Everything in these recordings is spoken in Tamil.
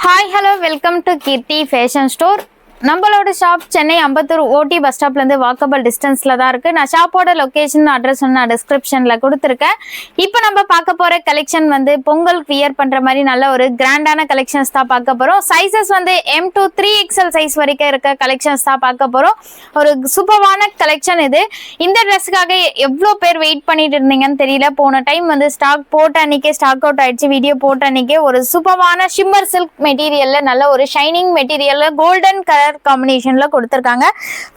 Hi hello welcome to Keerthi fashion store. நம்மளோட shop Chennai Ambattur OT bus ஸ்டாப்லேருந்து walkable டிஸ்டன்ஸில் தான் இருக்குது. நான் ஷாப்போட லொக்கேஷன் அட்ரஸ் நான் டிஸ்கிரிப்ஷனில் கொடுத்துருக்கேன். இப்போ நம்ம பார்க்க போகிற கலெக்ஷன் பொங்கல் வியர் பண்ணுற மாதிரி நல்ல ஒரு கிராண்டான கலெக்ஷன்ஸ் தான் பார்க்க போகிறோம். Sizes M to 3XL size வரைக்கும் இருக்க கலெக்ஷன்ஸ் தான் பார்க்க போகிறோம். ஒரு சூப்பரான கலெக்ஷன் இது. இந்த ட்ரெஸ்ஸுக்காக எவ்வளோ பேர் வெயிட் பண்ணிட்டு இருந்தீங்கன்னு தெரியல. போன டைம் ஸ்டாக் போட்ட அன்றைக்கே ஸ்டாக் அவுட் ஆயிடுச்சு. வீடியோ போட்ட அன்றைக்கே ஒரு சூப்பரான ஷிம்மர் சில்க் மெட்டீரியலில் நல்ல ஒரு ஷைனிங் மெட்டீரியலில் கோல்டன் கலர் காம்பினேஷன்ல கொடுத்திருக்காங்க.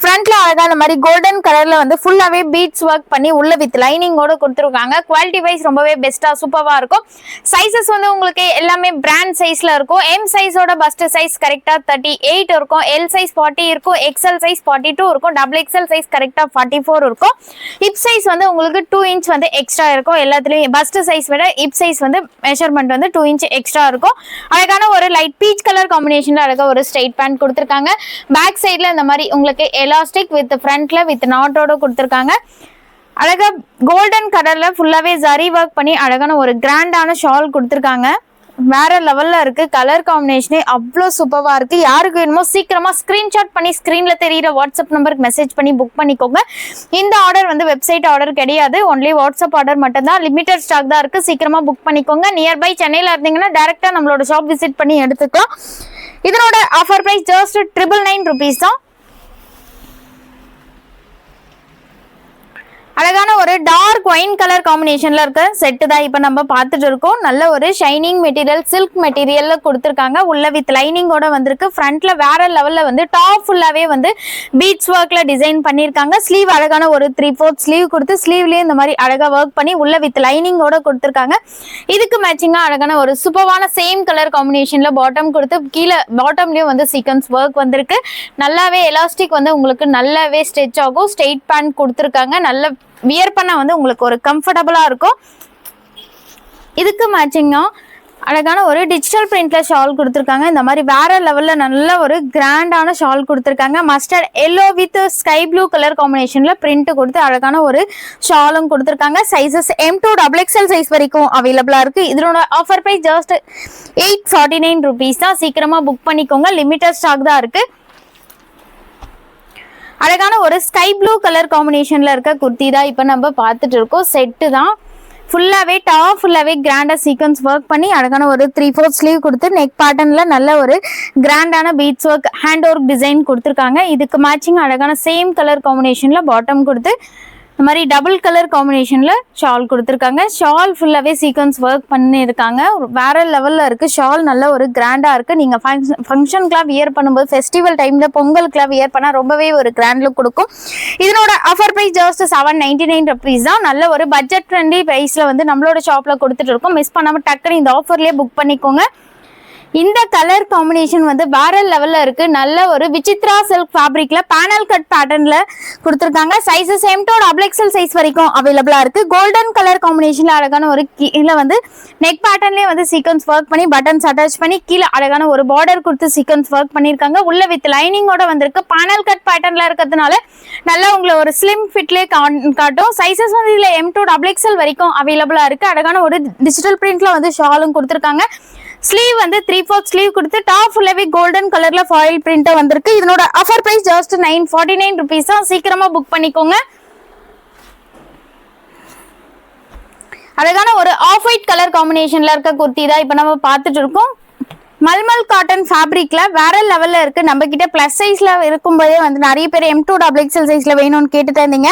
ஃப்ரண்ட்ல அழகான மாதிரி கோல்டன் கலர்ல ஃபுல்லாவே பீட்ஸ் ஒர்க் பண்ணி உள்ள வித் லைனிங்கோட கொடுத்திருக்காங்க. குவாலிட்டி வைஸ் ரொம்பவே பெஸ்டா சூப்பரா இருக்கும். சைஸஸ் உங்களுக்கு எல்லாமே பிராண்ட் சைஸ்ல இருக்கும். M சைஸோட பஸ்ட் சைஸ் கரெக்டா 38 இருக்கும். L சைஸ் 40 இருக்கும். XL சைஸ் 42 இருக்கும். XXL சைஸ் கரெக்டா 44 இருக்கும். ஹிப் சைஸ் உங்களுக்கு 2 இன்ச் எக்ஸ்ட்ரா இருக்கும். எல்லாத்துலயும் பஸ்ட் சைஸ் விட hip size measurement 2 inch extra இருக்கும். அழகான ஒரு லைட் பீச் கலர் காம்பினேஷன்ல அழகா ஒரு ஸ்ட்ரைட் பேண்ட் கொடுத்திருக்காங்க. பேக் சைட்ல இந்த மாதிரி உங்களுக்கு எலாஸ்டிக் வித் ஃப்ரண்ட்ல வித் நாட்டோட கொடுத்திருக்காங்க. அழகா கோல்டன் கலர்ல ஃபுல்லாவே ஜரி ஒர்க் பண்ணி அழகான ஒரு கிராண்டான ஷால் கொடுத்திருக்காங்க. வேற லெவல்ல இருக்கு. கலர் காம்பினேஷனே அவ்வளோ சூப்பரா இருக்கு. யாருக்கு வேணுமோ சீக்கிரமா ஸ்கிரீன்ஷாட் பண்ணி ஸ்கிரீன்ல தெரியுற வாட்ஸ்அப் நம்பருக்கு மெசேஜ் பண்ணி புக் பண்ணிக்கோங்க. இந்த ஆர்டர் வெப்சைட் ஆர்டர் கிடையாது. ஒன்லி வாட்ஸ்அப் ஆர்டர் மட்டும் தான். லிமிடெட் ஸ்டாக் தான் இருக்கு. சீக்கிரமா புக் பண்ணிக்கோங்க. நியர்பை சென்னையில இருந்தீங்கன்னா டைரக்டா நம்மளோட ஷாப் விசிட் பண்ணி எடுத்துக்கலாம். இதனோட ஆஃபர் பிரைஸ் ஜஸ்ட் 999 rupees தான். அழகான ஒரு டார்க் ஒயின் கலர் காம்பினேஷன்ல இருக்க செட்டு தான் இப்ப நம்ம பார்த்துட்டு இருக்கோம். நல்ல ஒரு ஷைனிங் மெட்டீரியல் சில்க் மெட்டீரியல்ல கொடுத்திருக்காங்க. உள்ள வித் லைனிங்கோட வந்திருக்கு. ஃப்ரண்ட்ல வேற லெவல்ல டாப் ஃபுல்லாவே பீட்ஸ் ஒர்க்ல டிசைன் பண்ணிருக்காங்க. ஸ்லீவ் அழகான ஒரு 3/4 ஸ்லீவ் கொடுத்து ஸ்லீவ்லயே இந்த மாதிரி அழகா ஒர்க் பண்ணி உள்ள வித் லைனிங்கோட கொடுத்திருக்காங்க. இதுக்கு மேட்சிங்கா அழகான ஒரு சூப்பரான சேம் கலர் காம்பினேஷன்ல பாட்டம் கொடுத்து கீழே பாட்டம்லயும் சீக்வன்ஸ் ஒர்க் வந்திருக்கு. நல்லாவே எலாஸ்டிக் உங்களுக்கு நல்லாவே ஸ்ட்ரெச் ஆகும். ஸ்ட்ரெயிட் பேண்ட் கொடுத்திருக்காங்க. நல்ல வியர் பண்ண உங்களுக்கு ஒரு கம்ஃபர்டபுளா இருக்கும். இதுக்கு மேட்சிங்கா அழகான ஒரு டிஜிட்டல் பிரிண்ட்ல ஷால் கொடுத்திருக்காங்க. இந்த மாதிரி வேற லெவல்ல நல்ல ஒரு கிராண்டான ஷால் கொடுத்திருக்காங்க. Mustard yellow with sky blue colour காம்பினேஷன்ல பிரிண்ட் கொடுத்து அழகான ஒரு ஷாலும் கொடுத்திருக்காங்க. Sizes M to XXL size வரைக்கும் அவைலபிளா இருக்கு. இதனோட ஆஃபர் பிரைஸ் ஜஸ்ட் 849 rupees தான். சீக்கிரமா புக் பண்ணிக்கோங்க. லிமிடெட் ஸ்டாக் தான் இருக்கு. அழகான ஒரு ஸ்கை ப்ளூ கலர் காம்பினேஷன்ல இருக்க குர்த்தி தான் இப்ப நம்ம பார்த்துட்டு இருக்கோம். செட்டு தான் ஃபுல்லாவே டாப் ஃபுல்லாவே கிராண்டா சீக்வன்ஸ் ஒர்க் பண்ணி அழகான ஒரு 3/4 ஸ்லீவ் கொடுத்து நெக் பேட்டர்ன்ல நல்ல ஒரு கிராண்டான beads work hand work design கொடுத்திருக்காங்க. இதுக்கு மேட்சிங் அழகான சேம் கலர் காம்பினேஷன்ல பாட்டம் கொடுத்து இந்த மாதிரி டபுள் கலர் காம்பினேஷன்ல ஷால் கொடுத்திருக்காங்க. ஷால் ஃபுல்லாவே சீக்வன்ஸ் ஒர்க் பண்ணிருக்காங்க. வேற லெவல்ல இருக்கு. ஷால் நல்ல ஒரு கிராண்டா இருக்கு. நீங்க ஃபங்க்ஷனுக்குலாம் வியர் பண்ணும்போது ஃபெஸ்டிவல் டைம்ல பொங்கலுக்குலாம் வியர் பண்ணா ரொம்பவே ஒரு கிராண்ட் லுக் கொடுக்கும். இதனோட ஆஃபர் பிரைஸ் ஜஸ்ட் 799 rupees தான். நல்ல ஒரு பட்ஜெட் ஃப்ரெண்ட்லி பிரைஸ்ல நம்மளோட ஷாப்ல கொடுத்துட்டு இருக்கோம். மிஸ் பண்ணாம டக்குன்னு இந்த ஆஃபர்லயே புக் பண்ணிக்கோங்க. இந்த கலர் காம்பினேஷன் வேற லெவல்ல இருக்கு. நல்ல ஒரு விசித்ரா சில்க் ஃபேப்ரிக்ல பேனல் கட் பேட்டர்ன்ல கொடுத்திருக்காங்க. Sizes M to XXL size வரைக்கும் அவைலபிளா இருக்கு. கோல்டன் கலர் காம்பினேஷன்ல அழகான ஒரு கீழே நெக் பேட்டர்ன்லயே சீக்வன்ஸ் ஒர்க் பண்ணி பட்டன்ஸ் அட்டாச் பண்ணி கீழே அழகான ஒரு பார்டர் கொடுத்து சீக்வன்ஸ் ஒர்க் பண்ணிருக்காங்க. உள்ள வித் லைனிங்கோட வந்திருக்கு. பேனல் கட் பேட்டர்ன்ல இருக்கிறதுனால நல்லா உங்களை ஒரு ஸ்லிம் ஃபிட்லயே காட்டும். சைஸஸ் இதுல M to XXL வரைக்கும் அவைலபிளா இருக்கு. அழகான ஒரு டிஜிட்டல் பிரிண்ட்ல ஷாலும் கொடுத்திருக்காங்க. ஸ்லீவ் 3/4 ஸ்லீவ் கொடுத்து டாப் ஃபுல்லாவே கோல்டன் கலர்ல ஃபாயில் பிரிண்ட் வந்திருக்கு. இதனோட ஆஃபர் பிரைஸ் ஜஸ்ட் 949 rupees தான். சீக்கிரமா புக் பண்ணிக்கோங்க. அழகான ஒரு ஆஃப் ஒயிட் கலர் காம்பினேஷன்ல இருக்க குர்த்தி தான் இப்ப நம்ம பார்த்துட்டு இருக்கோம். மல்மல் காட்டன் ஃபேப்ரிக்ல வேற லெவல்ல இருக்கு. நம்ம கிட்ட பிளஸ் சைஸ்ல இருக்கும்போதே நிறைய பேர் M to XXL சைஸ்ல வேணும்னு கேட்டுட்டு இருந்தீங்க.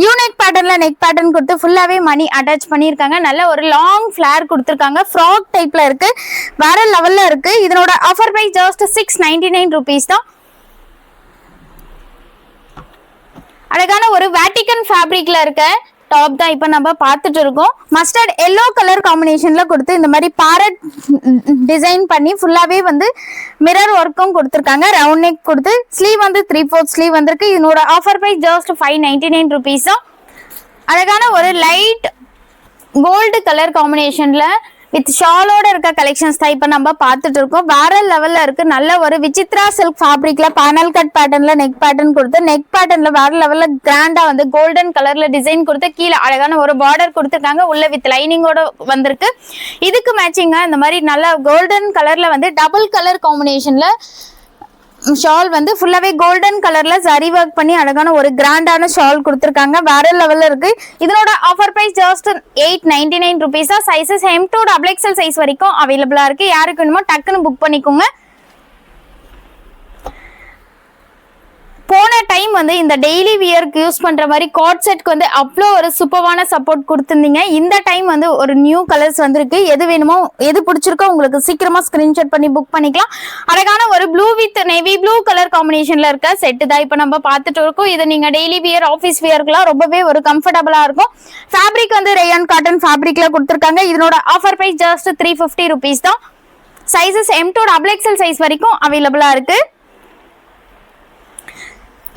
யூனிக் பேட்டர்ன்ல நெக் பேட்டர்ன் கொடுத்து ஃபுல்லாவே மணி அட்டாச் பண்ணிருக்காங்க. நல்ல ஒரு லாங் ஃபிளேர் கொடுத்திருக்காங்க. ஃப்ராக் டைப்ல இருக்கு. வேற லெவல்ல இருக்கு. இதனோட ஆஃபர் பிரைஸ் ஜஸ்ட் 699 rupees தான். அழகான ஒரு வேட்டிகன் ஃபேப்ரிக்ல இருக்க டாப் தான் இப்ப நம்ம பார்த்துட்டு இருக்கோம். மஸ்டர்ட் எல்லோ கலர் காம்பினேஷன்ல கொடுத்து இந்த மாதிரி பேரட் டிசைன் பண்ணி ஃபுல்லாவே மிரர் ஒர்க்கும் கொடுத்திருக்காங்க. ரவுண்ட் நெக் கொடுத்து ஸ்லீவ் 3/4 ஸ்லீவ் வந்திருக்கு. இதனோட ஆஃபர் பிரைஸ் ஜஸ்ட் 599 rupees தான். அழகான ஒரு லைட் கோல்டு கலர் காம்பினேஷன்ல வித் ஷாலோட இருக்க கலெக்ஷன்ஸ் தான் இப்போ நம்ம பார்த்துட்டு இருக்கோம். வேற லெவல்ல இருக்கு. நல்ல ஒரு விசித்ரா சில்க் ஃபேப்ரிக்ல பேனல் கட் பேட்டர்ன்ல நெக் பேட்டர்ன் கொடுத்து நெக் பேட்டர்ன்ல வேற லெவல்ல கிராண்டா வந்து கோல்டன் கலர்ல டிசைன் கொடுத்து கீழே அழகான ஒரு பார்டர் கொடுத்துருக்காங்க. உள்ள வித் லைனிங்கோட வந்திருக்கு. இதுக்கு மேட்சிங்கா இந்த மாதிரி நல்ல கோல்டன் கலர்ல வந்து டபுள் கலர் காம்பினேஷன்ல ஷால் வந்து ஃபுல்லாவே கோல்டன் கலர்ல சரி ஒர்க் பண்ணி அழகான ஒரு கிராண்டான ஷால் கொடுத்துருக்காங்க. வேற லெவல்ல இருக்கு. இதனோட offer price just 899 rupees. Sizes M to XXL size வரைக்கும் அவைலபிளா இருக்கு. யாருக்கு வேணுமோ டக்குன்னு புக் பண்ணிக்கோங்க. போன டைம் வந்து இந்த டெய்லி வியருக்கு யூஸ் பண்ற மாதிரி காட் செட்க்கு வந்து அவ்வளோ ஒரு சூப்பரான சப்போர்ட் கொடுத்துருந்தீங்க. இந்த டைம் வந்து ஒரு நியூ கலர்ஸ் வந்திருக்கு. எது வேணுமோ எது பிடிச்சிருக்கோ உங்களுக்கு சீக்கிரமா ஸ்கிரீன்ஷாட் பண்ணி புக் பண்ணிக்கலாம். அழகான ஒரு blue with navy blue colour காம்பினேஷன்ல இருக்க செட்டு தான் இப்போ நம்ம பார்த்துட்டு இருக்கோம். இது நீங்க டெய்லி வியர் ஆஃபீஸ் வியர்க்குலாம் ரொம்பவே ஒரு கம்ஃபர்டபுளா இருக்கும். ஃபேப்ரிக் வந்து ரேயான் காட்டன் ஃபேப்ரிக்ல கொடுத்துருக்காங்க. இதனோட ஆஃபர் பிரைஸ் ஜஸ்ட் 350 rupees தான். Sizes M to XXL size வரைக்கும் அவைலபிளா இருக்கு.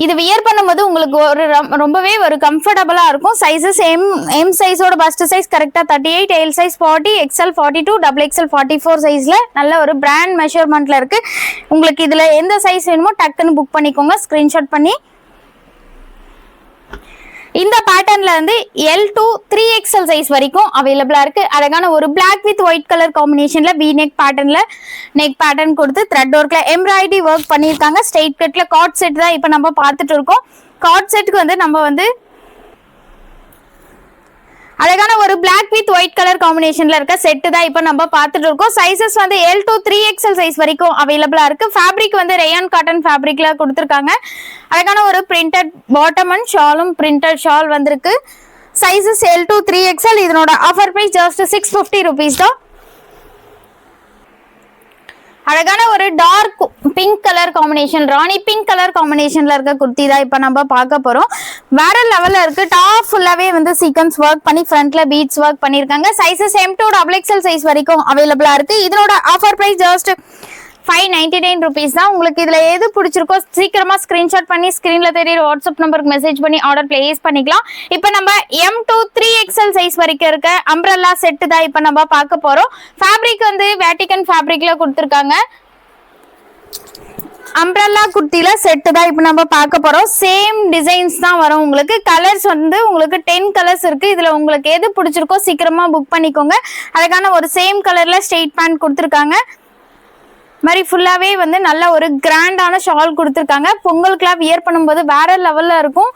இது வியர் பண்ணும்போது உங்களுக்கு ஒரு ரொம்பவே ஒரு கம்ஃபர்டபுளா இருக்கும். சைஸஸ் எம் சைஸோட பஸ்ட் சைஸ் கரெக்டா 38, எல் சைஸ் 40, XL 42, XXL 44 சைஸ்ல நல்ல ஒரு பிராண்ட் மெஷர்மெண்ட்ல இருக்கு. உங்களுக்கு இதுல எந்த சைஸ் வேணுமோ டக்குன்னு புக் பண்ணிக்கோங்க ஸ்கிரீன்ஷாட் பண்ணி. இந்த பேட்டர்ன்ல வந்து L to 3XL சைஸ் வரைக்கும் அவைலபிளா இருக்கு. அழகான ஒரு பிளாக் வித் ஒயிட் கலர் காம்பினேஷன்ல வி நெக் பேட்டர்ன்ல நெக் பேட்டர்ன் கொடுத்து த்ரெட் ஒர்க்ல எம்ப்ராய்டரி ஒர்க் பண்ணிருக்காங்க. ஸ்ட்ரெயிட் கட்ல காட் செட் தான் இப்போ நம்ம பார்த்துட்டு இருக்கோம். காட் செட்டுக்கு வந்து நம்ம வந்து அழகான ஒரு பிளாக் வித் ஒயிட் கலர் காம்பினேஷன்ல இருக்க செட்டு தான் இப்போ நம்ம பார்த்துட்டு இருக்கோம். சைஸஸ் வந்து L to 3XL சைஸ் வரைக்கும் அவைலபிளா இருக்கு. ஃபேப்ரிக் வந்து ரேயான் காட்டன் ஃபேப்ரிக்ல கொடுத்துருக்காங்க. அழகான ஒரு பிரிண்டட் பாட்டம் அண்ட் ஷாலும் பிரிண்டட் ஷால் வந்திருக்கு. Sizes L to 3XL. இதனோட ஆஃபர் பிரைஸ் ஜஸ்ட் 650 rupees தான். அழகான ஒரு டார்க் பிங்க் கலர் காம்பினேஷன் ராணி பிங்க் கலர் காம்பினேஷன்ல இருக்க குர்த்தி தான் இப்போ நம்ம பார்க்க போறோம். வேற லெவல்ல இருக்கு. டாப் ஃபுல்லாவே வந்து சீக்வன்ஸ் ஒர்க் பண்ணி ஃப்ரண்ட்ல பீட்ஸ் ஒர்க் பண்ணிருக்காங்க. Sizes M to XXL size வரைக்கும் அவைலபிளா இருக்கு. இதனோட ஆஃபர் பிரைஸ் ஜஸ்ட் 599 rupees தான். உங்களுக்கு இதுல எது பிடிச்சிருக்கோ சீக்கிரமா ஸ்கிரீன்ஷாட் பண்ணி ஸ்கிரீன்ல தெரியுற வாட்ஸ்அப் நம்பருக்கு மெசேஜ் பண்ணி ஆர்டர் பிளேஸ் பண்ணிக்கலாம். இப்போ நம்ம M to 3XL சைஸ் வரைக்கும் இருக்க அம்ப்ரெல்லா செட் தான் இப்போ நம்ம பார்க்க போறோம். ஃபேப்ரிக் வந்து வேட்டிகன் ஃபேப்ரிக்ல கொடுத்துருக்காங்க. அம்ப்ரெல்லா குர்த்தில செட்டு தான் இப்போ நம்ம பார்க்க போறோம். சேம் டிசைன்ஸ் தான் வரும். உங்களுக்கு கலர்ஸ் வந்து உங்களுக்கு 10 கலர்ஸ் இருக்கு. இதுல உங்களுக்கு எது பிடிச்சிருக்கோ சீக்கிரமா புக் பண்ணிக்கோங்க. அதுக்கான ஒரு சேம் கலர்ல ஸ்ட்ரெயிட் பேண்ட் கொடுத்துருக்காங்க. மாதிரி ஃபுல்லாவே வந்து நல்ல ஒரு கிராண்டான ஷால் கொடுத்துருக்காங்க. பொங்கலுக்குலாம் வியர் பண்ணும்போது வேற லெவல்ல இருக்கும்.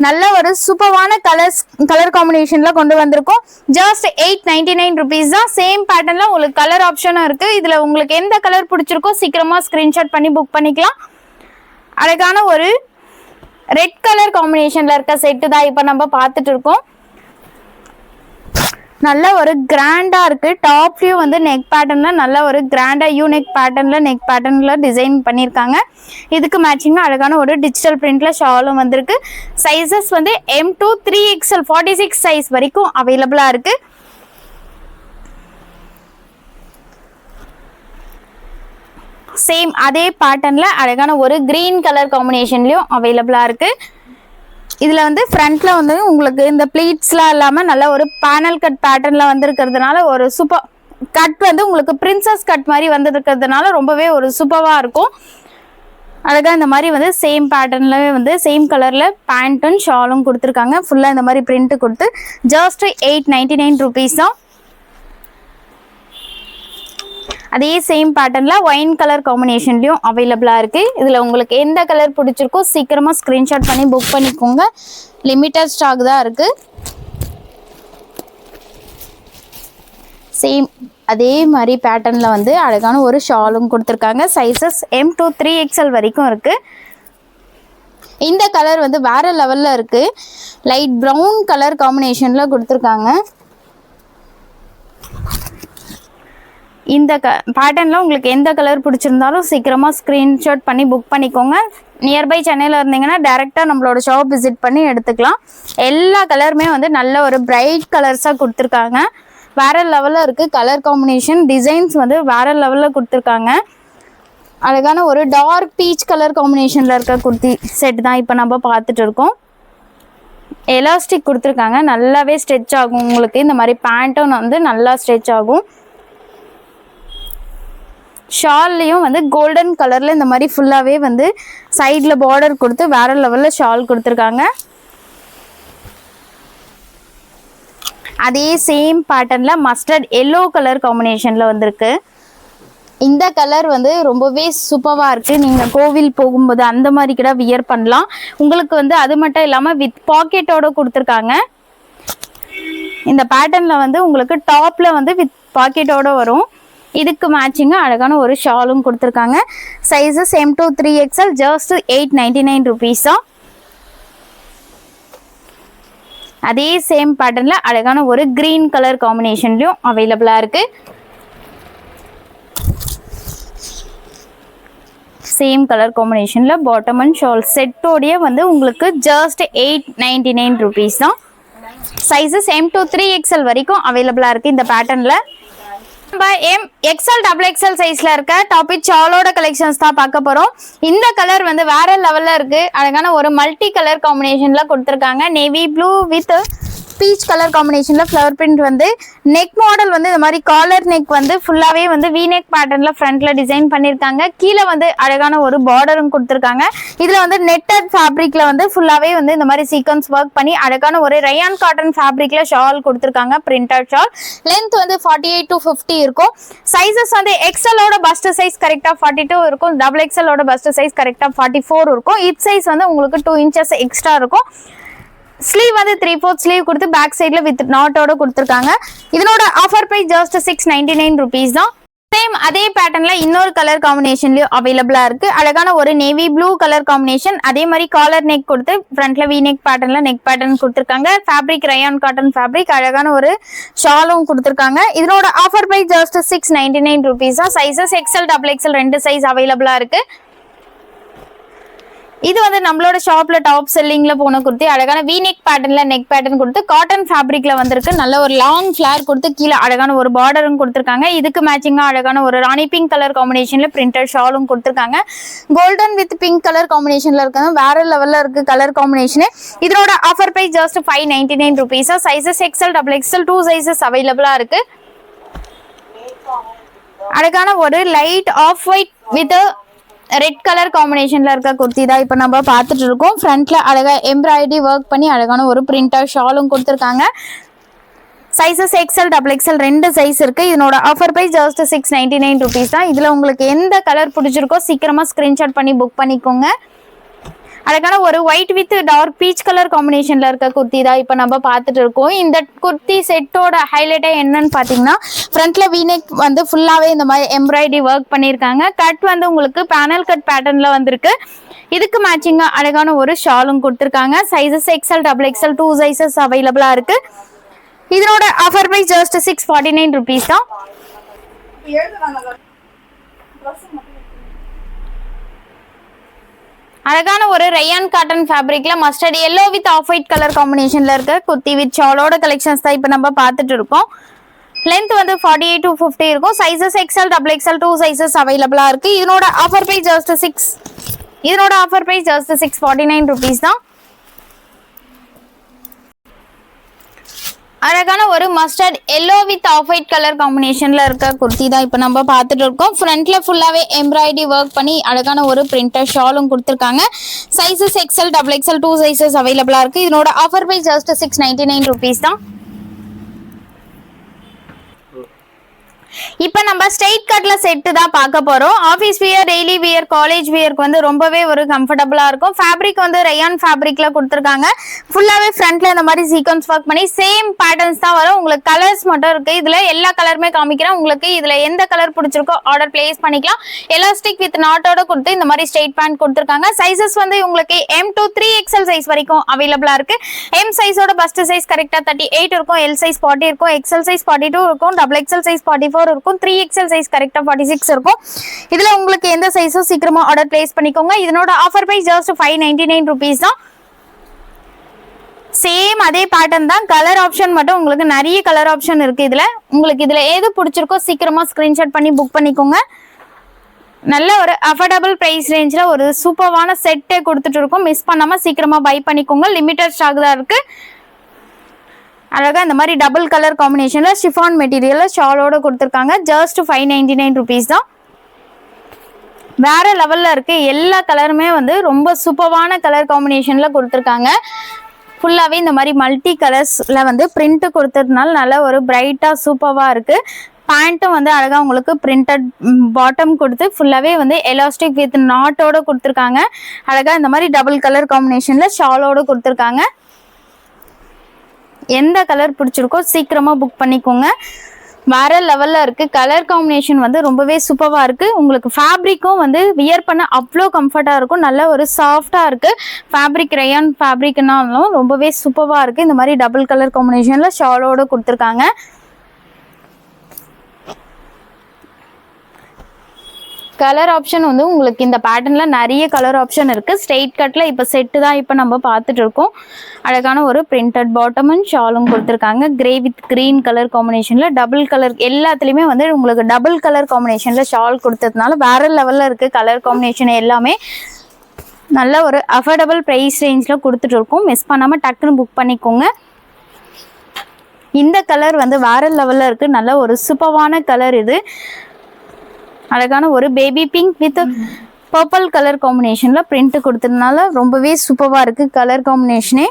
நல்ல ஒரு சூப்பரான கலர் காம்பினேஷன்ல கொண்டு வந்திருக்கோம். ஜஸ்ட் 899 rupees தான். சேம் பேட்டர்ன்ல உங்களுக்கு கலர் ஆப்ஷனும் இருக்கு. இதுல உங்களுக்கு எந்த கலர் பிடிச்சிருக்கோ சீக்கிரமா ஸ்கிரீன்ஷாட் பண்ணி புக் பண்ணிக்கலாம். அழகான ஒரு ரெட் கலர் காம்பினேஷன்ல இருக்க செட்டு தான் இப்போ நம்ம பார்த்துட்டு இருக்கோம். நல்ல ஒரு கிராண்டா இருக்கு. டாப்லயும் வந்து நெக் பேட்டர்ன்ல நல்ல ஒரு கிராண்டா யூனிக் பேட்டர்ன்ல நெக் பேட்டர்ன்ல டிசைன் பண்ணிருக்காங்க. இதுக்கு மேட்சிங்கா அழகான ஒரு டிஜிட்டல் பிரிண்ட்ல ஷாலும் வந்திருக்கு. சைஸஸ் வந்து M to 3XL 46 சைஸ் வரைக்கும் அவைலபிளா இருக்கு. சேம் அதே பேட்டர்ன்ல அழகான ஒரு கிரீன் கலர் காம்பினேஷன்லயும் அவைலபிளா இருக்கு. இதுல வந்து ஃப்ரண்ட்ல வந்து உங்களுக்கு இந்த ப்ளீட்ஸ்லாம் இல்லாம நல்ல ஒரு பேனல் கட் பேட்டர்ன்ல வந்திருக்கிறதுனால ஒரு சூப்பர் கட் வந்து உங்களுக்கு பிரின்சஸ் கட் மாதிரி வந்திருக்கிறதுனால ரொம்பவே ஒரு சூப்பரா இருக்கும். அழகா இந்த மாதிரி வந்து சேம் பேட்டர்ன்ல வந்து சேம் கலர்ல பேண்ட்டும் ஷாலும் கொடுத்துருக்காங்க. ஃபுல்லா இந்த மாதிரி பிரிண்ட் கொடுத்து ஜஸ்ட் 899 rupees தான். அதே சேம் பேட்டர்ன்ல ஒயின் கலர் காம்பினேஷன்லயும் அவைலபிளா இருக்கு. இதுல உங்களுக்கு எந்த கலர் பிடிச்சிருக்கோ சீக்கிரமா ஸ்கிரீன்ஷாட் பண்ணி புக் பண்ணிக்கோங்க. லிமிட்டட் ஸ்டாக் தான் இருக்கு. சேம் அதே மாதிரி பேட்டர்ன்ல வந்து அழகான ஒரு ஷாலும் கொடுத்துருக்காங்க. சைஸஸ் M to 3XL வரைக்கும் இருக்கு. இந்த கலர் வந்து வேற லெவல்ல இருக்கு. லைட் ப்ரௌன் கலர் காம்பினேஷன்ல கொடுத்துருக்காங்க. இந்த பேட்டர்ன்ல உங்களுக்கு எந்த கலர் பிடிச்சிருந்தாலும் சீக்கிரமா ஸ்கிரீன்ஷாட் பண்ணி புக் பண்ணிக்கோங்க. நியர்பை சென்னையில் இருந்தீங்கன்னா டைரெக்டா நம்மளோட ஷாப் விசிட் பண்ணி எடுத்துக்கலாம். எல்லா கலருமே வந்து நல்ல ஒரு பிரைட் கலர்ஸா கொடுத்துருக்காங்க. வேற லெவல்ல இருக்கு. கலர் காம்பினேஷன் டிசைன்ஸ் வந்து வேற லெவல்ல கொடுத்துருக்காங்க. அழகான ஒரு டார்க் பீச் கலர் காம்பினேஷன்ல இருக்க குர்த்தி செட் தான் இப்போ நம்ம பார்த்துட்டு இருக்கோம். எலாஸ்டிக் கொடுத்துருக்காங்க. நல்லாவே ஸ்ட்ரெச் ஆகும். உங்களுக்கு இந்த மாதிரி பேண்ட்டும் வந்து நல்லா ஸ்ட்ரெச் ஆகும். ஷால்லையும் வந்து கோல்டன் கலரில் இந்த மாதிரி ஃபுல்லாகவே வந்து சைடில் பார்டர் கொடுத்து வேறு லெவலில் ஷால் கொடுத்துருக்காங்க. அதே சேம் பேட்டர்னில் மஸ்டர்ட் எல்லோ கலர் காம்பினேஷனில் வந்திருக்கு. இந்த கலர் வந்து ரொம்பவே சூப்பராக இருக்குது. நீங்கள் கோவில் போகும்போது அந்த மாதிரி கூட வியர் பண்ணலாம். உங்களுக்கு வந்து அது மட்டும் இல்லாமல் வித் பாக்கெட்டோடு கொடுத்துருக்காங்க. இந்த பேட்டர்னில் வந்து உங்களுக்கு டாப்பில் வந்து வித் பாக்கெட்டோடு வரும். இதுக்கு மேட்சிங்காக அழகான ஒரு ஷாலும் கொடுத்துருக்காங்க. Sizes M to 3XL just 899 rupees தான். அதே சேம் பேட்டர்னில் அழகான ஒரு கிரீன் கலர் காம்பினேஷன்லையும் அவைலபிளாக இருக்குது. சேம் கலர் காம்பினேஷனில் பாட்டம் அண்ட் ஷால் செட்டோடைய வந்து உங்களுக்கு ஜஸ்ட் 899 rupees தான். சைஸஸ் M to 3XL வரைக்கும் அவைலபிளாக இருக்குது. இந்த பேட்டர்னில் நம்ம XL XXL சைஸில் இருக்க டாபிக் ஷாலோட கலெக்ஷன்ஸ் தான் பார்க்க போகிறோம். இந்த கலர் வந்து வேற லெவலில் இருக்குது. அழகான ஒரு மல்டி கலர் காம்பினேஷனில் கொடுத்துருக்காங்க. Navy blue with peach colour காம்பினேஷனில் ஃப்ளவர் பிரிண்ட் வந்து நெக் மாடல் வந்து இந்த மாதிரி காலர் நெக் வந்து ஃபுல்லாகவே வந்து வி நெக் பேட்டர்னில் ஃப்ரண்ட்டில் டிசைன் பண்ணியிருக்காங்க. கீழே வந்து அழகான ஒரு பார்டரும் கொடுத்துருக்காங்க. இதில் வந்து நெட்டட் ஃபேப்ரிக்கில் வந்து ஃபுல்லாகவே வந்து இந்த மாதிரி சீக்வன்ஸ் ஒர்க் பண்ணி அழகான ஒரு ரயான் காட்டன் ஃபேப்ரிக்கில் ஷால் கொடுத்துருக்காங்க. பிரிண்டட் ஷால் லென்த் வந்து 48 to 50 இருக்கும். சைஸஸ் வந்து எக்ஸலோட பஸ்ட் சைஸ் கரெக்டாக 42 இருக்கும். XXLோட பஸ்ட் சைஸ் கரெக்டாக 44 இருக்கும். இப் சைஸ் வந்து உங்களுக்கு 2 inches எக்ஸ்ட்ரா இருக்கும். ஸ்லீவ் வந்து 3/4 ஸ்லீவ் கொடுத்து பேக் சைடில் வித் நாட்டோட கொடுத்துருக்காங்க. இதனோட ஆஃபர் ப்ரைஸ் ஜஸ்ட் 699 rupees தான். சேம் அதே பேட்டர்னில் இன்னொரு கலர் காம்பினேஷன்லையும் அவைலபிளாக இருக்குது. அழகான ஒரு நேவி ப்ளூ கலர் காம்பினேஷன். அதே மாதிரி காலர் நெக் கொடுத்து ஃப்ரண்ட்டில் வி நெக் பேட்டர்னில் நெக் பேட்டர்ன் கொடுத்துருக்காங்க. Fabric rayon cotton fabric. அழகான ஒரு ஷாலும் கொடுத்துருக்காங்க. இதனோட ஆஃபர் ப்ரைஸ் ஜஸ்ட் 699 rupees தான். சைஸஸ் XL XXL 2 சைஸ் அவைலபிளாக இருக்குது. இது வந்து நம்மளோட ஷாப்ல டாப் செல்லிங்ல போன குர்த்தி. அழகான வி நெக் பேட்டர்ன்ல நெக் பேட்டர்ன் கொடுத்து காட்டன் ஃபேப்ரிக்ல வந்திருக்கு. நல்ல ஒரு லாங் ஃபிளார் கொடுத்து கீழே அழகான ஒரு பார்டரும் கொடுத்துருக்காங்க. இதுக்கு மேட்சிங்கா அழகான ஒரு ராணி பிங்க் கலர் காம்பினேஷன்ல பிரிண்டட் ஷாலும் கொடுத்துருக்காங்க. கோல்டன் வித் பிங்க் கலர் காம்பினேஷன்ல இருக்காங்க. வேற லெவல்ல இருக்கு கலர் காம்பினேஷன். இதனோட offer price just 599 rupees. Sizes XL XXL 2 sizes அவைலபிளா இருக்கு. அழகான ஒரு light off white with red colour காம்பினேஷன்ல இருக்க குர்த்தி தான் இப்போ நம்ம பார்த்துட்டு இருக்கோம். ஃப்ரண்ட்ல அழகா எம்ப்ராய்டரி ஒர்க் பண்ணி அழகான ஒரு பிரிண்டர் ஷாலும் கொடுத்துருக்காங்க. சைஸஸ் XL XXL 2 சைஸ் இருக்கு. இதனோட ஆஃபர் பிரைஸ் ஜஸ்ட் 699 rupees தான். இதுல உங்களுக்கு எந்த கலர் பிடிச்சிருக்கோ சீக்கிரமா ஸ்கிரீன்ஷாட் பண்ணி புக் பண்ணிக்கோங்க. அழகான ஒரு white with dark peach colour காம்பினேஷன்ல இருக்க குர்த்தி தான் இப்போ நம்ம பார்த்துட்டு இருக்கோம். இந்த குர்த்தி செட்டோட ஹைலைட்டா என்னன்னு பாத்தீங்கன்னா ஃப்ரண்ட்ல வீநெக் வந்து ஃபுல்லாவே இந்த மாதிரி எம்ப்ராய்டரி ஒர்க் பண்ணியிருக்காங்க. கட் வந்து உங்களுக்கு பேனல் கட் பேட்டர்ன்ல வந்திருக்கு. இதுக்கு மேட்சிங்கா அழகான ஒரு ஷாலும் கொடுத்துருக்காங்க. சைஸஸ் XL XXL 2 சைஸஸ் அவைலபிளா இருக்கு. இதனோட ஆஃபர் பிரைஸ் ஜஸ்ட் 649 rupees தான். அழகான ஒரு ரயான் காட்டன் ஃபேப்ரிக்ல mustard yellow with off white colour காம்பினேஷன்ல இருக்க குர்த்தி வித் ஷாலோட கலெக்ஷன்ஸ் தான் இப்போ நம்ம பார்த்துட்டு இருக்கோம். லென்த் வந்து 48 to 50 இருக்கும். சைஸஸ் XL XXL 2 சைஸஸ் அவைலபிளா இருக்கு. இதனோட ஆஃபர் பிரைஸ் ஜஸ்ட் 649 rupees தான். அழகான ஒரு mustard yellow with off white colour காம்பினேஷன்ல இருக்க குர்த்தி தான் இப்போ நம்ம பார்த்துட்டு இருக்கோம். ஃப்ரண்ட்ல ஃபுல்லாவே எம்ப்ராய்டரி ஒர்க் பண்ணி அழகான ஒரு பிரிண்டர் ஷாலும் கொடுத்துருக்காங்க. சைஸஸ் XL XXL 2 சைஸஸ் அவைலபிளா இருக்கு. இதனோட ஆஃபர் பிரைஸ் ஜஸ்ட் 699 rupees தான். இப்போ நம்ம ஸ்ட்ரெயிட் கட்ல செட்டு தான் பார்க்க போறோம். Office wear, daily wear, college வியருக்கு வந்து ரொம்பவே ஒரு கம்ஃபர்டபுளா இருக்கும். ஃபேப்ரிக் வந்து ரயான் ஃபேப்ரிக்ல கொடுத்துருக்காங்க. ஃபுல்லாவே ஃப்ரண்ட்ல இந்த மாதிரி சீக்வன்ஸ் ஒர்க் பண்ணி சேம் பேட்டர்ன்ஸ் தான் வரும். உங்களுக்கு கலர்ஸ் மட்டும் இருக்கு. இதுல எல்லா கலருமே காமிக்கிறேன். உங்களுக்கு இதுல எந்த கலர் பிடிச்சிருக்கோ ஆர்டர் பிளேஸ் பண்ணிக்கலாம். எலாஸ்டிக் வித் நாட்டோட கொடுத்து இந்த மாதிரி ஸ்ட்ரெயிட் பேண்ட் கொடுத்துருக்காங்க. சைஸஸ் வந்து உங்களுக்கு M to 3XL சைஸ் வரைக்கும் அவைலபிளா இருக்கு. M சைஸோட பஸ்ட் சைஸ் கரெக்டா 38 இருக்கும். L சைஸ் 40 இருக்கும். XL சைஸ் 42 இருக்கும். XXL சைஸ் 44 இருக்கும். 3XL சைஸ் கரெக்டா 46 இருக்கும். இதுல உங்களுக்கு எந்த சைஸோ சீக்கிரமா ஆர்டர் பிளேஸ் பண்ணிக்கோங்க. இதனோட ஆஃபர் பிரைஸ் ஜஸ்ட் 599 rupees தான். சேம் அதே பேட்டர்ன் தான். கலர் ஆப்ஷன் மட்டும் உங்களுக்கு நிறைய கலர் ஆப்ஷன் இருக்கு. இதுல உங்களுக்கு இதுல எது பிடிச்சிருக்கோ சீக்கிரமா ஸ்கிரீன்ஷாட் பண்ணி புக் பண்ணிக்கோங்க. நல்ல ஒரு அஃபோர்டபுள் பிரைஸ் ரேஞ்சில் ஒரு சூப்பர்வான செட்டே கொடுத்துட்டு இருக்கோம். மிஸ் பண்ணாம சீக்கிரமா பை பண்ணிக்கோங்க. லிமிட்டட் ஸ்டாக் தான் இருக்கு. அழகா இந்த மாதிரி டபுள் கலர் காம்பினேஷன்ல ஷிஃபான் மெட்டீரியல்ல ஷாலோட கொடுத்துருக்காங்க. ஜஸ்ட் 599 rupees தான். வேற லெவல்ல இருக்கு. எல்லா கலருமே வந்து ரொம்ப சூப்பரான கலர் காம்பினேஷன்ல கொடுத்துருக்காங்க. ஃபுல்லாவே இந்த மாதிரி மல்டி கலர்ஸ்ல வந்து பிரிண்ட் கொடுத்ததுனால நல்ல ஒரு பிரைட்டா சூப்பரா இருக்கு. பேண்ட்டும் வந்து அழகா உங்களுக்கு பிரிண்டட் பாட்டம் கொடுத்து ஃபுல்லாவே வந்து எலாஸ்டிக் வித் நாட்டோட கொடுத்துருக்காங்க. அழகா இந்த மாதிரி டபுள் கலர் காம்பினேஷன்ல ஷாலோட கொடுத்துருக்காங்க. எந்த கலர் பிடிச்சிருக்கோ சீக்கிரமா புக் பண்ணிக்கோங்க. வேற லெவல்ல இருக்கு. கலர் காம்பினேஷன் வந்து ரொம்பவே சூப்பரா இருக்கு. உங்களுக்கு ஃபேப்ரிக்கும் வந்து வியர் பண்ண அவ்வளோ கம்ஃபர்ட்டா இருக்கும். நல்ல ஒரு சாஃப்டா இருக்கு. ஃபேப்ரிக் ரயான் ஃபேப்ரிக்னாலும் ரொம்பவே சூப்பரா இருக்கு. இந்த மாதிரி டபுள் கலர் காம்பினேஷன்ல ஷாலோட கொடுத்துருக்காங்க. கலர் ஆப்ஷன் வந்து உங்களுக்கு இந்த பேட்டர்ன்ல நிறைய கலர் ஆப்ஷன் இருக்கு. ஸ்ட்ரெயிட் கட்ல இப்ப செட்டு தான் இப்ப நம்ம பார்த்துட்டு இருக்கோம். அழகான ஒரு பிரிண்டட் பாட்டம் அண்ட் ஷாலும் கொடுத்துருக்காங்க. கிரே வித் கிரீன் கலர் காம்பினேஷன்ல டபுள் கலர் எல்லாத்துலயுமே வந்து உங்களுக்கு டபுள் கலர் காம்பினேஷன்ல ஷால் கொடுத்ததுனால வேற லெவல்ல இருக்கு. கலர் காம்பினேஷன் எல்லாமே நல்ல ஒரு அஃபோர்டபுள் பிரைஸ் ரேஞ்ச்ல கொடுத்துட்டு இருக்கோம். மிஸ் பண்ணாம டக்குன்னு புக் பண்ணிக்கோங்க. இந்த கலர் வந்து வேற லெவல்ல இருக்கு. நல்ல ஒரு சூப்பரான கலர் இது. அழகான ஒரு baby pink with purple colour காம்பினேஷன்ல பிரிண்ட் கொடுத்ததுனால ரொம்பவே சூப்பரா இருக்கு கலர் காம்பினேஷனே.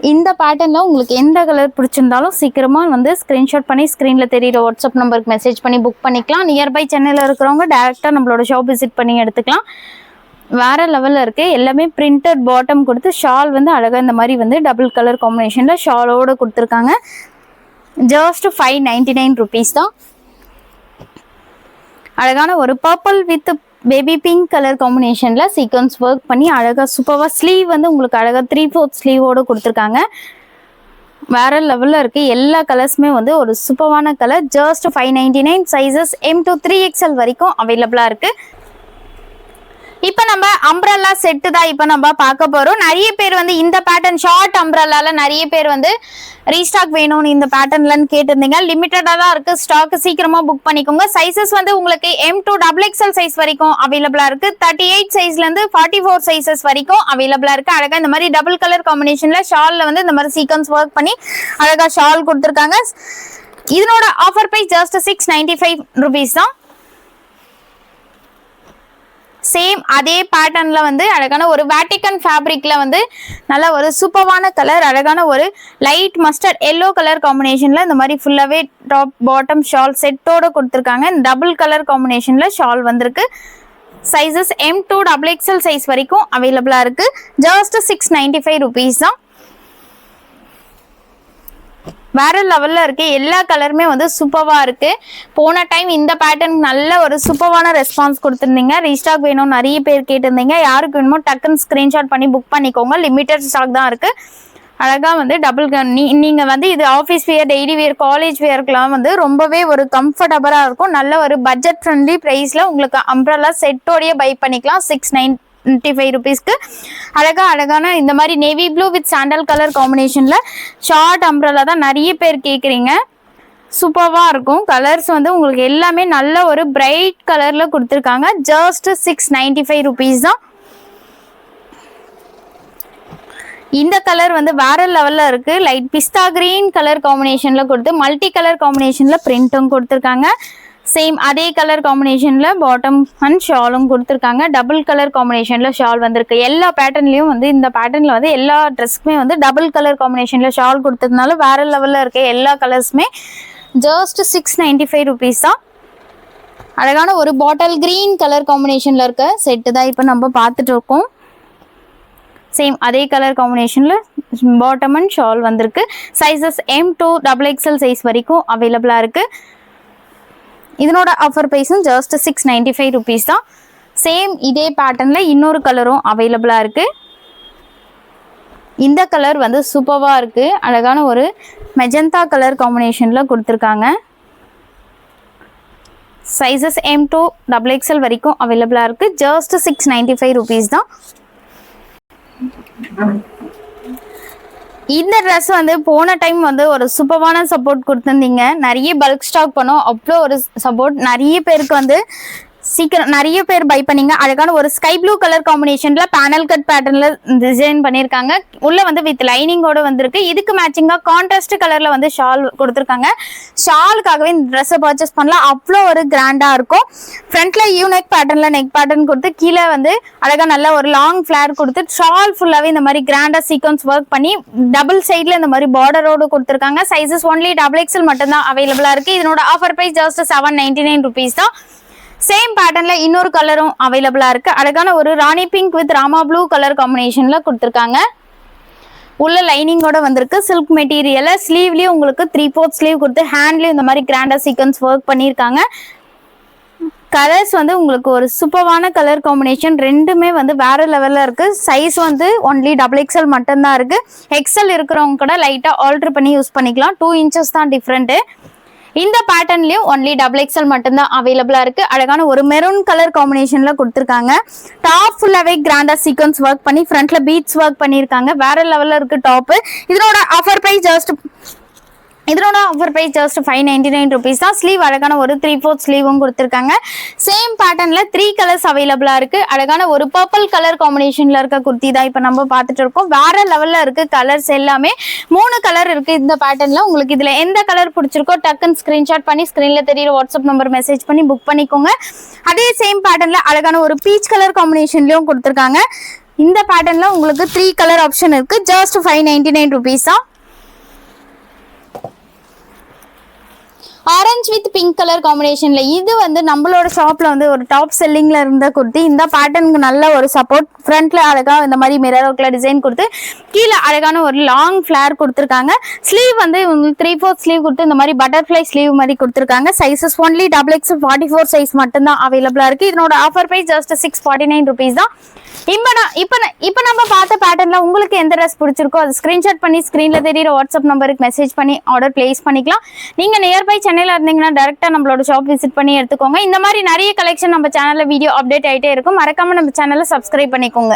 இந்த பேட்டர்ன்ல உங்களுக்கு எந்த கலர் பிடிச்சிருந்தாலும் சீக்கிரமா வந்து ஸ்கிரீன்ஷாட் பண்ணி ஸ்கிரீன்ல தெரியுற வாட்ஸ்அப் நம்பருக்கு மெசேஜ் பண்ணி புக் பண்ணிக்கலாம். நியர்பை சென்னையில் இருக்கிறவங்க டைரக்டா நம்மளோட ஷாப் விசிட் பண்ணி எடுத்துக்கலாம். வேற லெவல்ல இருக்கு. எல்லாமே பிரிண்டட் பாட்டம் கொடுத்து ஷால் வந்து அழகா இந்த மாதிரி வந்து டபுள் கலர் காம்பினேஷன்ல ஷாலோட கொடுத்துருக்காங்க. ஜஸ்ட் 599 rupees தான். அழகான ஒரு purple with baby pink colour காம்பினேஷன்ல சீக்வன்ஸ் ஒர்க் பண்ணி அழகா சூப்பரா ஸ்லீவ் வந்து உங்களுக்கு அழகா 3/4 ஸ்லீவோட கொடுத்துருக்காங்க. வேற லெவல்ல இருக்கு. எல்லா கலர்ஸுமே வந்து ஒரு சூப்பரான colour. Just 599. Sizes M to 3XL வரைக்கும் அவைலபிளா இருக்கு. இப்போ நம்ம அம்ப்ரல்லா செட்டு தான் இப்போ நம்ம பார்க்க போறோம். நிறைய பேர் வந்து இந்த பேட்டர்ன் ஷார்ட் அம்ப்ரல்லால நிறைய பேர் வந்து ரீஸ்டாக் வேணும்னு இந்த பேட்டர்ன்லன்னு கேட்டிருந்தீங்க. லிமிட்டடா தான் இருக்கு ஸ்டாக். சீக்கிரமா புக் பண்ணிக்கோங்க. சைசஸ் வந்து உங்களுக்கு M to XXL சைஸ் வரைக்கும் அவைலபிளா இருக்கு. 38 சைஸ்ல இருந்து 44 சைசஸ் வரைக்கும் அவைலபிளா இருக்கு. அழகா இந்த மாதிரி டபுள் கலர் காம்பினேஷன்ல ஷால்ல வந்து இந்த மாதிரி சீக்வன்ஸ் ஒர்க் பண்ணி அழகா ஷால் கொடுத்துருக்காங்க. இதனோட ஆஃபர் பிரைஸ் ஜஸ்ட் 695 rupees தான். சேம் அதே பேட்டர்ன்ல வந்து அழகான ஒரு வேட்டிகன் ஃபேப்ரிக்ல வந்து நல்ல ஒரு சூப்பரான கலர். அழகான ஒரு லைட் மஸ்டர்ட் எல்லோ கலர் காம்பினேஷன்ல இந்த மாதிரி ஃபுல்லாவே டாப் பாட்டம் ஷால் செட்டோட கொடுத்துருக்காங்க. டபுள் கலர் காம்பினேஷன்ல ஷால் வந்திருக்கு. Sizes M to XXL size வரைக்கும் அவைலபிளா இருக்கு. ஜஸ்ட் 695 rupees தான். வேற லெவல்ல இருக்கு. எல்லா கலருமே வந்து சூப்பரா இருக்கு. போன டைம் இந்த பேட்டர்ன் நல்ல ஒரு சூப்பரான ரெஸ்பான்ஸ் கொடுத்துருந்தீங்க. ரீஸ்டாக் வேணும் நிறைய பேர் கேட்டிருந்தீங்க. யாருக்கு வேணுமோ டக்குன்னு ஸ்கிரீன்ஷாட் பண்ணி புக் பண்ணிக்கோங்க. லிமிட்டட் ஸ்டாக் தான் இருக்கு. அழகா வந்து டபுள் நீங்க வந்து இது office wear, daily wear, college வேர்க்கெல்லாம் வந்து ரொம்பவே ஒரு கம்ஃபர்டபுளா இருக்கும். நல்ல ஒரு பட்ஜெட் ஃப்ரெண்ட்லி பிரைஸ்ல உங்களுக்கு அம்ப்ரல்லா செட்டோடய பை பண்ணிக்கலாம். 695 rupeesக்கு அழகான இந்த மாதிரி navy blue with sandal colour காம்பினேஷன்ல ஷார்ட் அம்ப்ரல்லா தான் நிறைய பேர் கேக்குறீங்க. சூப்பர்வா இருக்கும். கலர்ஸ் வந்து உங்களுக்கு எல்லாமே நல்ல ஒரு பிரைட் கலர்ல கொடுத்துருக்காங்க. ஜஸ்ட் 695 rupees தான். இந்த கலர் வந்து வேற லெவல்ல இருக்கு. லைட் பிஸ்தா கிரீன் கலர் காம்பினேஷன்ல கொடுத்து மல்டி கலர் காம்பினேஷன்ல பிரிண்டும் கொடுத்துருக்காங்க. சேம் அதே கலர் காம்பினேஷன்ல பாட்டம் அண்ட் ஷாலும் கொடுத்துருக்காங்க. டபுள் கலர் காம்பினேஷன்ல ஷால் வந்திருக்கு. எல்லா பேட்டர்ன்லயும் வந்து இந்த பேட்டர்ன்ல வந்து எல்லா ட்ரெஸ்க்குமே வந்து டபுள் கலர் காம்பினேஷன்ல ஷால் கொடுத்ததுனால வேற லெவல்ல இருக்கு. எல்லா கலர்ஸுமே ஜஸ்ட் 695 rupees தான். அழகான ஒரு பாட்டில் கிரீன் கலர் காம்பினேஷன்ல இருக்க செட்டு தான் இப்போ நம்ம பார்த்துட்டு இருக்கோம். சேம் அதே கலர் காம்பினேஷன்ல பாட்டம் அண்ட் ஷால் வந்திருக்கு. Sizes M to XXL size வரைக்கும் அவைலபிளா இருக்கு. இதனோட ஆஃபர் பிரைஸும் ஜஸ்ட் 695 rupees தான். சேம் இதே பேட்டர்ன்ல இன்னொரு கலரும் அவைலபிளா இருக்கு. இந்த கலர் வந்து சூப்பர்வா இருக்கு. அழகான ஒரு மெஜந்தா கலர் காம்பினேஷன்ல கொடுத்துருக்காங்க. சைசஸ் M to XXL வரைக்கும் அவைலபிளா இருக்கு. ஜஸ்ட் 695 rupees தான். இந்த ட்ரெஸ் வந்து போன டைம் வந்து ஒரு சூப்பரான சப்போர்ட் கொடுத்துருந்தீங்க. நிறைய பல்க் ஸ்டாக் பண்ணோம். அவ்வளோ ஒரு சப்போர்ட். நிறைய பேருக்கு வந்து சீக்கிரம் நிறைய பேர் பை பண்ணீங்க. அழகான ஒரு ஸ்கை ப்ளூ கலர் காம்பினேஷன்ல பேனல் கட் பேட்டர்ன்ல டிசைன் பண்ணிருக்காங்க. உள்ள வந்து வித் லைனிங்கோட வந்திருக்கு. இதுக்கு மேட்சிங்கா கான்ட்ராஸ்ட் கலர்ல வந்து ஷால் கொடுத்துருக்காங்க. ஷாலுக்காகவே இந்த ட்ரெஸ்ஸை பர்ச்சேஸ் பண்ணலாம். அவ்வளோ ஒரு கிராண்டா இருக்கும். ஃப்ரண்ட்ல யூனெக் பேட்டர்ன்ல நெக் பேட்டர்ன் கொடுத்து கீழே வந்து அழகா நல்ல ஒரு லாங் ஃபிளேர் கொடுத்து ஷால் ஃபுல்லாவே இந்த மாதிரி கிராண்டா சீக்வன்ஸ் ஒர்க் பண்ணி டபுள் சைட்ல இந்த மாதிரி பார்டரோடு கொடுத்துருக்காங்க. சைசஸ் ஒன்லி XXL மட்டும் தான் அவைலபிளா இருக்கு. இதனோட ஆஃபர் பிரைஸ் ஜஸ்ட் 799 rupees தான். சேம் பேட்டர்ன்ல இன்னொரு கலரும் அவைலபிளா இருக்கு. அழகான ஒரு rani pink with Rama blue colour காம்பினேஷன்ல கொடுத்துருக்காங்க. உள்ள லைனிங்கோட வந்திருக்கு. சில்க் மெட்டீரியல்ல ஸ்லீவ்லயும் உங்களுக்கு 3/4 ஸ்லீவ் கொடுத்து ஹேண்ட்லயும் இந்த மாதிரி கிராண்டா சீக்வன்ஸ் ஒர்க் பண்ணியிருக்காங்க. கலர்ஸ் வந்து உங்களுக்கு ஒரு சூப்பரான கலர் காம்பினேஷன். ரெண்டுமே வந்து வேற லெவல்ல இருக்கு. சைஸ் வந்து ஒன்லி XXL மட்டும்தான் இருக்கு. எக்ஸல் இருக்கிறவங்க கூட லைட்டா ஆல்டர் பண்ணி யூஸ் பண்ணிக்கலாம். 2 inches தான் டிஃப்ரெண்ட். இந்த பேட்டர்ன்லயும் ஒன்லி XXL மட்டும்தான் அவைலபிளா இருக்கு. அழகான ஒரு மெரூன் கலர் காம்பினேஷன்ல கொடுத்துருக்காங்க. டாப் ஃபுல்லாவே கிராண்டா சீக்வன்ஸ் ஒர்க் பண்ணி ஃப்ரண்ட்ல பீட்ஸ் ஒர்க் பண்ணிருக்காங்க. வேற லெவல்ல இருக்கு டாப். இதனோட ஆஃபர் பிரைஸ் ஜஸ்ட் 599 rupees தான். ஸ்லீவ் அழகான ஒரு 3/4 ஸ்லீவும் கொடுத்துருக்காங்க. சேம் பேட்டர்ன்ல 3 கலர்ஸ் அவைலபிளா இருக்கு. அழகான ஒரு பர்பிள் கலர் காம்பினேஷன்ல இருக்க குர்த்தி தான் இப்ப நம்ம பார்த்துட்டு இருக்கோம். வேற லெவல்ல இருக்கு. கலர்ஸ் எல்லாமே 3 கலர் இருக்கு இந்த பேட்டர்ன்ல. உங்களுக்கு இதுல எந்த கலர் பிடிச்சிருக்கோ டக்குன்னு ஸ்கிரீன்ஷாட் பண்ணி ஸ்கிரீன்ல தெரியுற வாட்ஸ்அப் நம்பர் மெசேஜ் பண்ணி புக் பண்ணிக்கோங்க. அதே சேம் பேட்டர்ன்ல அழகான ஒரு பீச் கலர் காம்பினேஷன்லயும் கொடுத்துருக்காங்க. இந்த பேட்டர்ன்ல உங்களுக்கு 3 கலர் ஆப்ஷன் இருக்கு. ஜஸ்ட் 599 rupees தான். ஆரஞ்ச் வித் பிங்க் கலர் காம்பினேஷன்ல இது வந்து நம்மளோட ஷாப்ல வந்து ஒரு டாப் செல்லிங்ல இருந்த குர்த்தி. இந்த பேட்டர்னுக்கு நல்ல ஒரு சப்போர்ட். ஃப்ரண்ட்ல அழகா இந்த மாதிரி மிரர் ஒர்க்ல டிசைன் கொடுத்து கீழே அழகான ஒரு லாங் ஃபிளேர் கொடுத்துருக்காங்க. ஸ்லீவ் வந்து உங்களுக்கு 3/4 ஸ்லீவ் கொடுத்து இந்த மாதிரி பட்டர்ஃபிளை ஸ்லீவ் மாதிரி கொடுத்துருக்காங்க. சைசஸ் ஒன்லி XXL 44 சைஸ் மட்டும் தான் அவைலபிளா இருக்கு. இதனோட ஆஃபர் பிரைஸ் ஜஸ்ட் 649 rupees தான். இப்போ நம்ம பார்த்த பேட்டர்ன்ல உங்களுக்கு எந்த ட்ரெஸ் பிடிச்சிருக்கோ அதை ஸ்கிரீன்ஷாட் பண்ணி ஸ்கிரீன்ல தெரியுற வாட்ஸ்அப் நம்பருக்கு மெசேஜ் பண்ணி ஆர்டர் பிளேஸ் பண்ணிக்கலாம். நீங்க நியர்பை சென்னையில இருந்தீங்கன்னா டைரக்டா நம்மளோட ஷாப் விசிட் பண்ணி எடுத்துக்கோங்க. இந்த மாதிரி நிறைய கலெக்ஷன் நம்ம சேனல்ல வீடியோ அப்டேட் ஆயிட்டே இருக்கும். மறக்காம நம்ம சேனலை சப்ஸ்கிரைப் பண்ணிக்கோங்க.